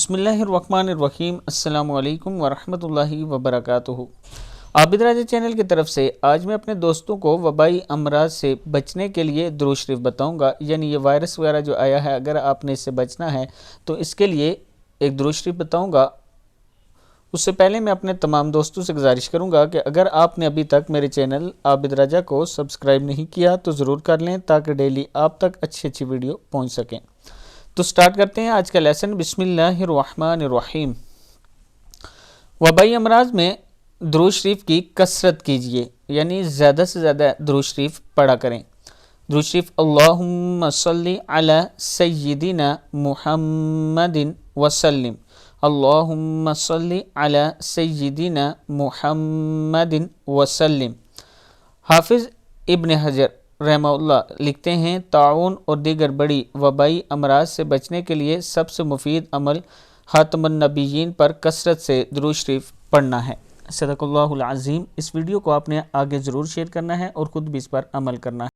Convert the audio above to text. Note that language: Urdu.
بسم اللہ الرحمن الرحیم۔ السلام علیکم ورحمۃ اللہ وبرکاتہ۔ عابد راجہ چینل کی طرف سے آج میں اپنے دوستوں کو وبائی امراض سے بچنے کے لیے درود شریف بتاؤں گا، یعنی یہ وائرس وغیرہ جو آیا ہے، اگر آپ نے اس سے بچنا ہے تو اس کے لیے ایک درود شریف بتاؤں گا۔ اس سے پہلے میں اپنے تمام دوستوں سے گزارش کروں گا کہ اگر آپ نے ابھی تک میرے چینل عابد راجہ کو سبسکرائب نہیں کیا تو ضرور کر لیں تاکہ ڈیلی آپ تک اچھی ویڈیو پہنچ سکیں۔ تو سٹارٹ کرتے ہیں آج کا لیسن۔ بسم اللہ الرحمن الرحیم۔ وبائی امراض میں درود شریف کی کثرت کیجیے، یعنی زیادہ سے زیادہ درود شریف پڑھا کریں۔ درود شریف اللہم صلی علی سیدنا محمد وسلم، اللہم صلی علی سیدنا محمد وسلم۔ حافظ ابن حجر رحمہ اللہ لکھتے ہیں، طاعون اور دیگر بڑی وبائی امراض سے بچنے کے لیے سب سے مفید عمل خاتم النبیین پر کثرت سے درود شریف پڑھنا ہے۔ صدق اللہ العظیم۔ اس ویڈیو کو آپ نے آگے ضرور شیئر کرنا ہے اور خود بھی اس پر عمل کرنا ہے۔